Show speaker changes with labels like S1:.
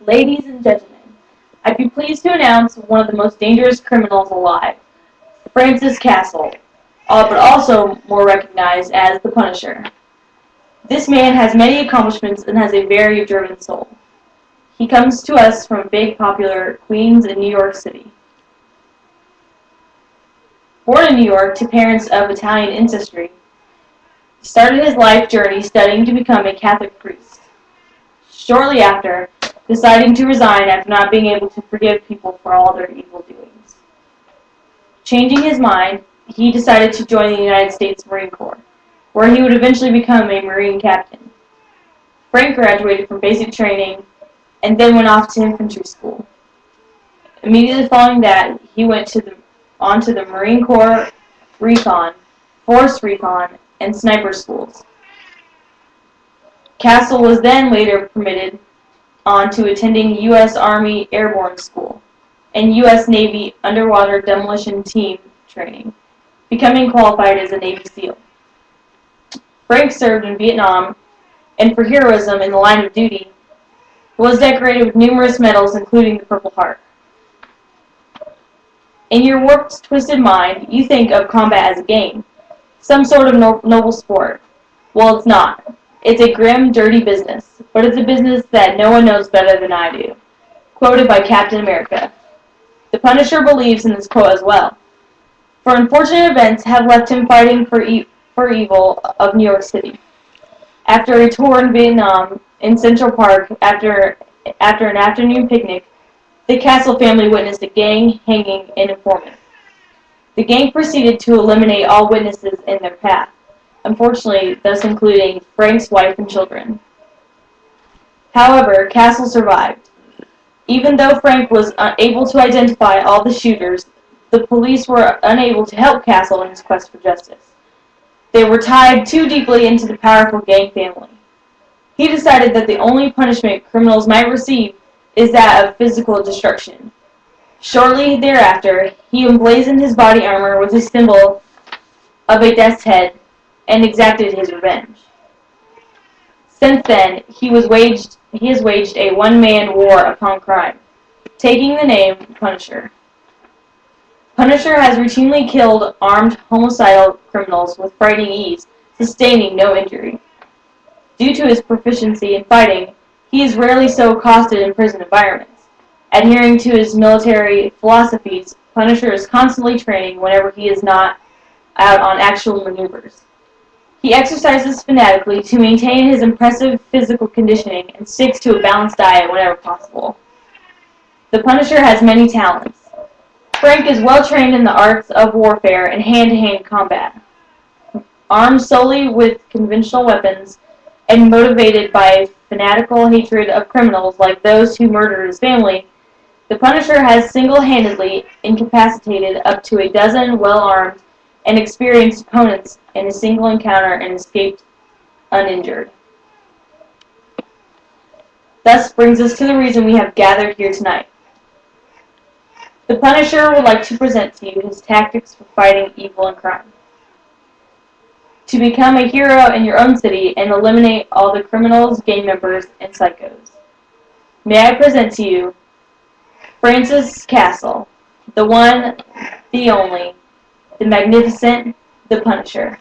S1: Ladies and gentlemen, I'd be pleased to announce one of the most dangerous criminals alive, Francis Castle, but also more recognized as the Punisher. This man has many accomplishments and has a very driven soul. He comes to us from big popular Queens in New York City. Born in New York to parents of Italian ancestry, he started his life journey studying to become a Catholic priest. Shortly after, deciding to resign after not being able to forgive people for all their evil doings. Changing his mind, he decided to join the United States Marine Corps, where he would eventually become a Marine captain. Frank graduated from basic training and then went off to infantry school. Immediately following that, he went onto the Marine Corps Recon, Force Recon, and Sniper schools. Castle was then later permitted on to attending U.S. Army Airborne School and U.S. Navy Underwater Demolition Team training, becoming qualified as a Navy SEAL. Frank served in Vietnam, and for heroism in the line of duty, was decorated with numerous medals, including the Purple Heart. In your warped, twisted mind, you think of combat as a game, some sort of noble sport. Well, it's not. It's a grim, dirty business, but it's a business that no one knows better than I do. Quoted by Captain America. The Punisher believes in this quote as well, for unfortunate events have left him fighting for evil of New York City. After a tour in Vietnam in Central Park, after an afternoon picnic, the Castle family witnessed a gang hanging an informant. The gang proceeded to eliminate all witnesses in their path, unfortunately, thus including Frank's wife and children. However, Castle survived. Even though Frank was unable to identify all the shooters, the police were unable to help Castle in his quest for justice. They were tied too deeply into the powerful gang family. He decided that the only punishment criminals might receive is that of physical destruction. Shortly thereafter, he emblazoned his body armor with a symbol of a death's head and exacted his revenge. Since then, he has waged a one-man war upon crime, taking the name Punisher. Punisher has routinely killed armed homicidal criminals with frightening ease, sustaining no injury. Due to his proficiency in fighting, he is rarely so accosted in prison environments. Adhering to his military philosophies, Punisher is constantly training whenever he is not out on actual maneuvers. He exercises fanatically to maintain his impressive physical conditioning and sticks to a balanced diet whenever possible. The Punisher has many talents. Frank is well trained in the arts of warfare and hand-to-hand combat. Armed solely with conventional weapons and motivated by fanatical hatred of criminals like those who murdered his family, the Punisher has single-handedly incapacitated up to a dozen well-armed and experienced opponents in a single encounter and escaped uninjured. Thus brings us to the reason we have gathered here tonight. The Punisher would like to present to you his tactics for fighting evil and crime. To become a hero in your own city and eliminate all the criminals, gang members, and psychos. May I present to you Francis Castle, the one, the only, the magnificent, the Punisher.